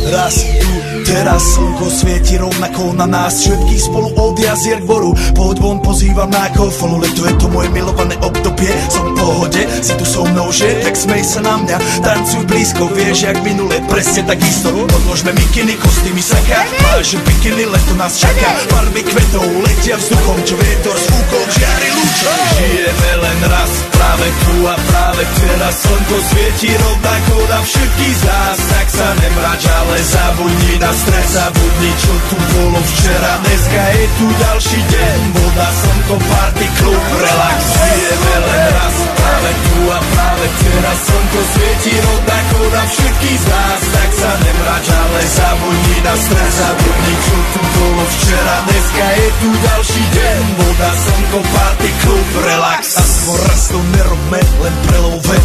raz tu, teraz slnko svieti rovnako na nás všetkých spolu od jazier k boru. Pohoď von, pozývam na kofolu, leto je to moje milované obdobie. Som v pohode, si tu so mnou, že? Tak smej sa na mňa, tancuj blízko, vieš jak minule, presne tak isto. Odložme mikiny, kostýmy saka, máš bikiny, leto nás čaká. Farby kvetov letia vzduchom, čo vietor s fúkom žiari lúčom. Žijeme len raz, práve tu a práve teraz slnko svieti rovnako na všetkých z nás. Tak sa nemrač, ale zabudni na stres, zabudni čo tu bolo včera. Dneska je tu ďalší deň, voda, slnko, party, klub, relax. Žijeme len raz, práve tu a práve teraz slnko svieti rovnako na všetkých z nás. Tak sa nemrač, ale zabudni na stres, zabudni čo tu bolo včera. Dneska je tu ďalší deň, voda, slnko, party, klub, relax. A skôr raz to nerobme, len prelove,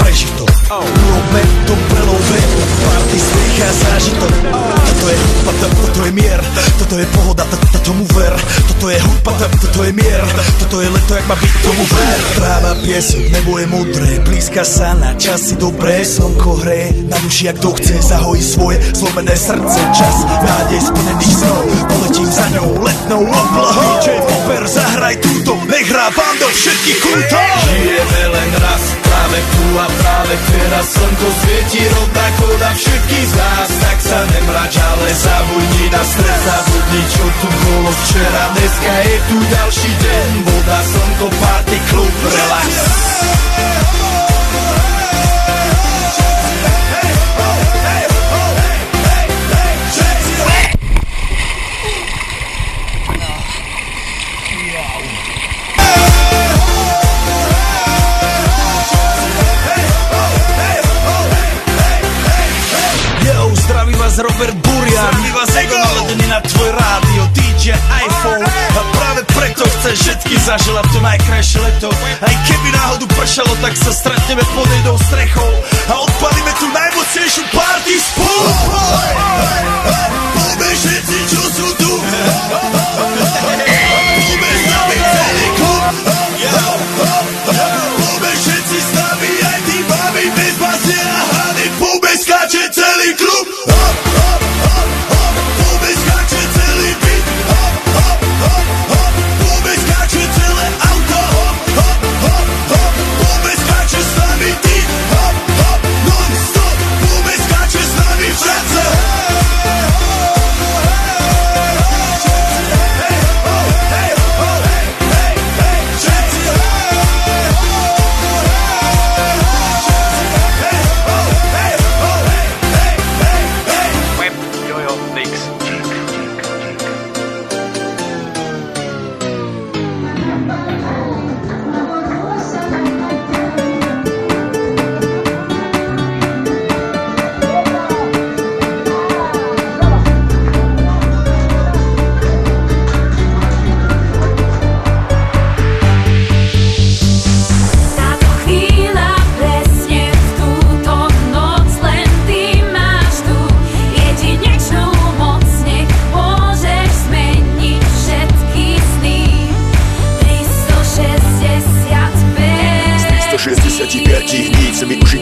preži to. Urobme to prelove, party, smiech a zážitok. Toto je mier, toto je pohoda, tomu ver. Toto je hudba, toto je mier, toto je leto, jak má byť, tomu ver. Tráva, piesok, nebo je modré, blízka sa na časy dobré. Slnko hreje na duši, jak to chce, zahojí svoje zlomené srdce. Čas nádej splnených snov, poletím za ňou letnou oblohou. DJ Popper, zahraj túto, nech hrá vám do všetkých kútov. Žijeme len raz, práve tu a práve teraz slnko svieti rovnako na všetkých z nás. Tak sa nemrač, ale zabudni na stres, zabudni čo tu bolo včera. Dneska je tu ďalší deň, voda, slnko, party, klub, relax. Robert Burian, zdraví vás Ego, naladený na tvoj rádio, DJ iPhone. A práve preto chceš všetky zaželať to najkrajšie leto. Aj keby náhodu pršalo, tak sa stretneme pod jednou strechou a odpalíme tú najmocnejšiu party spolu. Poďme všetci, čo sú tu, poďme s nami celý klub. Poďme všetci s nami, aj tí mami bez basie a hany. Poďme skáče celý klub.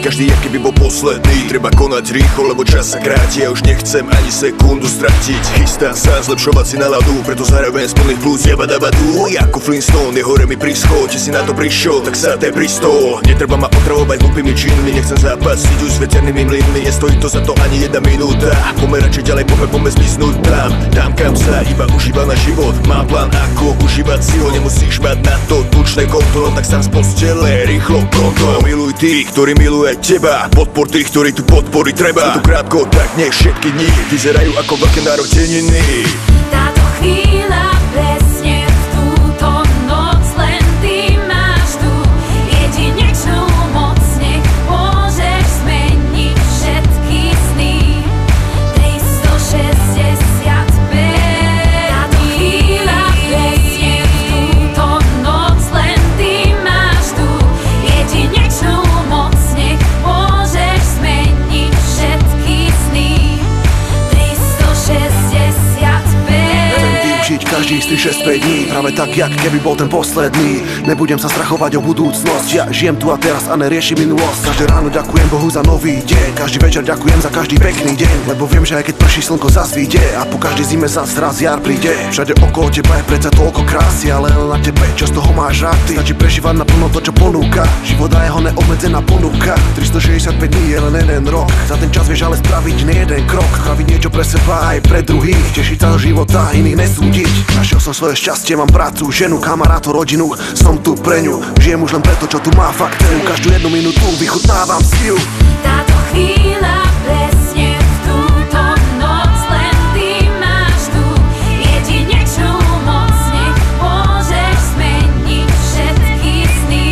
Každý, aký by bol posledný. Treba konať rýchlo, lebo čas sa kráti. Ja už nechcem ani sekundu stratiť. Chystám sa zlepšovať si náladu, preto zároveň z plných plus jabadabadu. Ako Flintstone, je hore mi príschod. Či si na to prišiel, tak sa pristol. Netreba ma otravovať hlúpými činmi. Nechcem zápasiť už s veternými mlynmi. Nestojí to za to ani jedna minúta. Poďme radšej ďalej, poďme zmiznúť tam kam sa iba užíva na život. Mám plán, ako užívať si ho. Nemusíš mať na to tučné konto, tak sám z postele, rýchlo, pronto. Miluj tých, ktorí miluje teba, podpor tých, ktorí tu podpory treba. Sú tu krátko, tak nech všetky dni vyzerajú ako veľké narodeniny. Táto chvíľa presne v túto noc, len ty máš tú jedinečnú moc. Nech môžeš zmeniť všetky sny. 365. Táto chvíľa presne v túto noc, len ty máš tú jedinečnú moc. Nech môžeš zmeniť všetky sny. 365. každý z tých 6-5 dní, práve tak, jak keby bol ten posledný. Nebudem sa strachovať o budúcnosť, ja žijem tu a teraz a neriešim minulosť. Každé ráno ďakujem Bohu za nový deň, každý večer ďakujem za každý pekný deň, lebo viem, že aj keď prší slnko zasvíde a po každej zime zas raz jar príde. Všade okolo teba je predsa toľko krásy, ale len na tebe, čo z toho máš rád ty. Stačí prežívať naplno to, čo ponúka, život a jeho neobmedzená ponuka. 365 dní je len jeden rok, za ten čas vieš ale spraviť nie jeden krok, spraviť niečo pre seba aj pre druhých, tešiť sa do života, iných nesúdiť. Našiel som svoje šťastie, mám prácu, ženu, kamarátov, rodinu, som tu pre ňu, žijem už len preto, čo tu má fakt cenu, každú jednu minútu vychutnávam si ju. Táto chvíľa presne v túto noc, len ty máš tu jedinečnú moc, nech môžeš zmeniť všetky sny.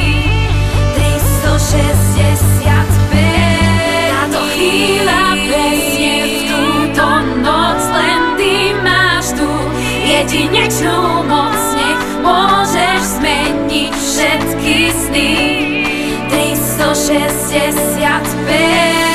365. Táto chvíľa presne v túto noc, len ty máš tu jedinečnú moc, nech môžeš zmeniť všetky sny. 365.